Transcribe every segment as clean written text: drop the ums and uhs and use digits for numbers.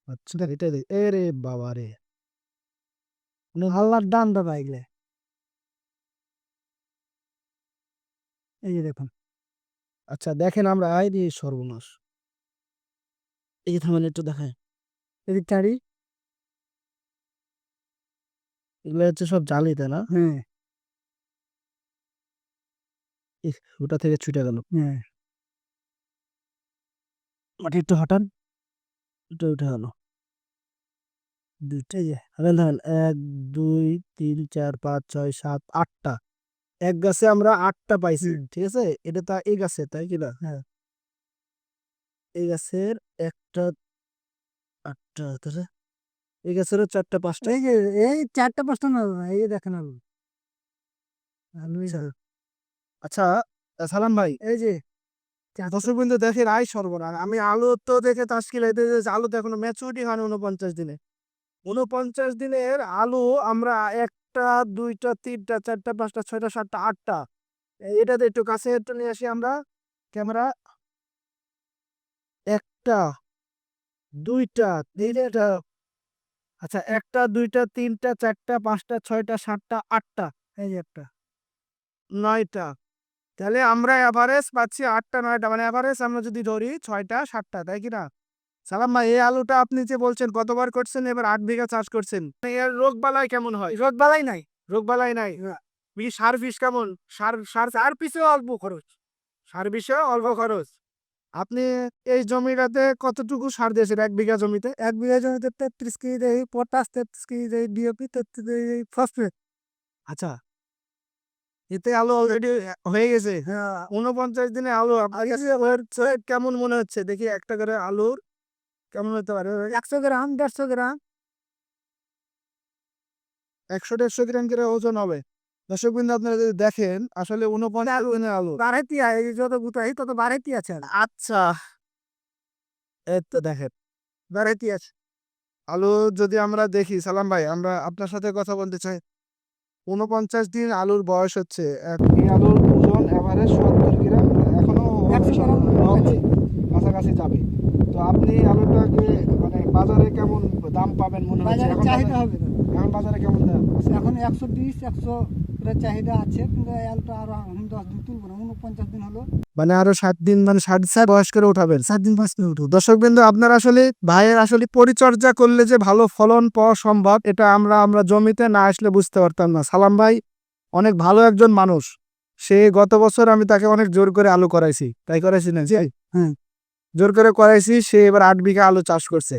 আচ্ছা দেখ এটা দেখ এরে বাবা রে আল্লাহর দান দাদা এগুলো। এই যে দেখুন, আচ্ছা দেখেন আমরা আই রে সর্বনাশ এই যে থামেন একটু দেখায় এদিক চারি। এগুলো হচ্ছে সব জালি তাই না হ্যাঁ ওটা থেকে ছুটে গেল হ্যাঁ, মাটি একটু হটান এটা উঠে গেল দুইটা যে হারেন হারেন 1 2 3 4 5 6 7 8টা এক গাছে আমরা 8টা পাইছি ঠিক আছে এটা তা এই গাছে তাই কি না হ্যাঁ এই গাছের একটা 8টা তাহলে এই গাছেরও 4টা 5টা এই যে এই 4টা 5টা না দাদা, এই যে দেখেন আলু। আলু এই যে, আচ্ছা সালাম ভাই এই যে 4টা। দর্শক বিন্দু দেখেন আই সর্বনাশ আমি আলু তো দেখে তাস্কিল হইতে যে আলু তো এখনো ম্যাচুরিটি হয়নি 49 দিনে 49 দিনের আলু আমরা একটা দুইটা তিনটা চারটা পাঁচটা ছয়টা সাতটা আটটা এটাতে একটু কাছে একটু নিয়ে আসি আমরা ক্যামেরা একটা দুইটা তিনটা আচ্ছা একটা দুইটা তিনটা চারটা পাঁচটা ছয়টা সাতটা আটটা এই যে একটা। 9টা তাহলে আমরা এভারেজ পাচ্ছি 8টা 9টা মানে এভারেজ আমরা যদি ধরি 6টা 7টা তাই কি না সালাম ভাই এই আলুটা আপনি যে বলছেন কতবার করছেন এবার 8 বিঘা চাষ করছেন এর রোগ বালাই কেমন হয় রোগ বালাই নাই। রোগ বালাই নাই সার বিষ কেমন সার সার তার পিছেও অল্প খরচ। সার বিষে অল্প খরচ আপনি এই জমিটাতে কতটুকু সার দিয়েছেন 1 বিঘা জমিতে 1 বিঘা জমিতে 33 কেজি দেয় পটাশ, 33 কেজি দেয় ডিএপি, 33 দেয় ফসফেট। আচ্ছা এতে আলু অলরেডি হয়ে গেছে হ্যাঁ 49 দিনে আলু আপনার কাছে হচ্ছে কেমন মনে হচ্ছে দেখি একটা করে আলুর কেমন হতে পারে 100 গ্রাম 150 গ্রাম। 100-150 গ্রাম করে ওজন হবে দর্শক বিন্দু আপনারা যদি দেখেন আসলে 49 দিনের আলু বাড়াইতে এই যত গুতাই তত বাড়াইতে আছে আলু। আচ্ছা এই তো দেখেন বাড়াইতে আছে। আলু যদি আমরা দেখি সালাম ভাই আমরা আপনার সাথে কথা বলতে চাই 49 দিন আলুর বয়স হচ্ছে এই আলুর ওজন এভারেজ 70 গ্রাম এখনো 100 গ্রাম হবে, কাছাকাছি যাবে তো আপনি আলুটাকে মানে বাজারে কেমন দাম পাবেন মনে হচ্ছে বাজারে এখন চাহিদা হবে দাদা। এখন বাজারে কেমন দাম আছে? এখন 120 100 চাহিদা আছে, কিন্তু এই আলুটা আরো 10 দিন তুলবো না, 49 দিন হলো। মানে আরো 7 দিন মানে 7.5 বয়স করে উঠাবেন 7 দিন 5 দিন উঠবো। দর্শক বিন্দু আপনার আসলে ভাইয়ের আসলে পরিচর্যা করলে যে ভালো ফলন পাওয়া সম্ভব এটা আমরা জমিতে না আসলে বুঝতে পারতাম না সালাম ভাই অনেক ভালো একজন মানুষ সে গত বছর আমি তাকে অনেক জোর করে আলু করাইছি তাই করাইছি না জি হ্যাঁ জোর করে করাইছি সে এবার 8 বিঘা আলু চাষ করছে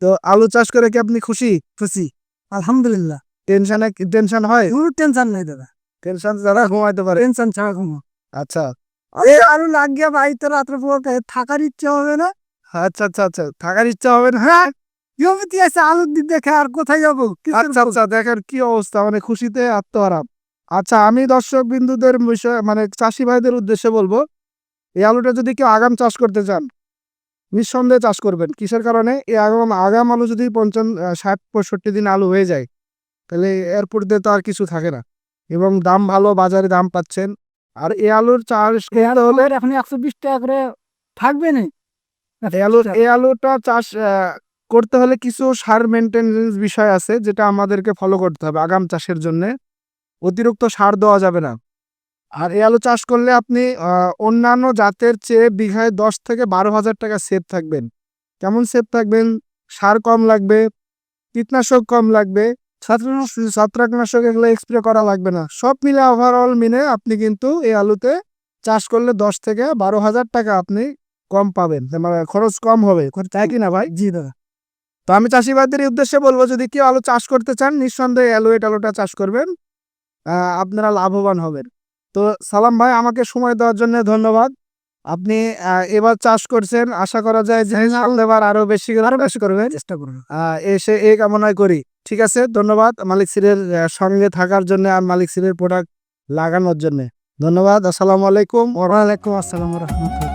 তো আলু চাষ করে কি আপনি খুশি খুশি আলহামদুলিল্লাহ। টেনশন হয় কোনো টেনশন নাই দাদা, টেনশন যারা ঘুমাইতে পারে টেনশন ছাড়া ঘুমো। আচ্ছা এই আলু লাগিয়ে বাড়িতে রাত্রে পর থাকার ইচ্ছে হবে না। আচ্ছা আচ্ছা আচ্ছা থাকার ইচ্ছা হবে না হ্যাঁ জমিতে আছে আলুর দিক দেখে আর কোথায় যাবো? আচ্ছা আচ্ছা দেখেন কি অবস্থা মানে খুশিতে আত্মহারা আচ্ছা আমি দর্শক বিন্দুদের বিষয় মানে চাষি ভাইদের উদ্দেশ্যে বলবো এই আলুটা যদি কেউ আগাম চাষ করতে চান নিঃসন্দেহে চাষ করবেন কিসের কারণে এই আগাম আলু যদি 50 60 65 দিন আলু হয়ে যায় তাহলে এরপর দিয়ে তো আর কিছু থাকে না এবং দাম ভালো বাজারে দাম পাচ্ছেন আর এই আলুর চাষ করতে হলে এখন 120 টাকা করে থাকবে না। এই আলুটা চাষ করতে হলে কিছু সার মেনটেন্যান্স বিষয় আছে যেটা আমাদেরকে ফলো করতে হবে আগাম চাষের জন্য অতিরিক্ত সার দেওয়া যাবে না আর এই আলু চাষ করলে আপনি অন্যান্য জাতের চেয়ে বিঘায় 10 থেকে 12 হাজার টাকা সেভ থাকবেন কেমন সেভ থাকবেন সার কম লাগবে কীটনাশক কম লাগবে ছত্রাকনাশক এগুলো স্প্রে করা লাগবে না সব মিলে ওভারঅল মিলে আপনি কিন্তু এই আলুতে চাষ করলে 10 থেকে 12 হাজার টাকা আপনি কম পাবেন মানে খরচ কম হবে তাই কি না ভাই জি দাদা। তো আমি চাষিবাদের উদ্দেশ্যে বলবো যদি কেউ আলু চাষ করতে চান নিঃসন্দেহে আলুটা চাষ করবেন আপনারা লাভবান হবেন তো সালাম ভাই আমাকে সময় দেওয়ার জন্য ধন্যবাদ আপনি এবার চাষ করছেন আশা করা যায় যে এবার আরো বেশি করবেন চেষ্টা করুন। এসে এই কামনাই করি ঠিক আছে ধন্যবাদ মালিক সিরের সঙ্গে থাকার জন্য আর মালিক সিরের প্রোডাক্ট লাগানোর জন্য ধন্যবাদ আসসালামু আলাইকুম ওয়ালাইকুম আসসালাম রহমতুল্লাহ।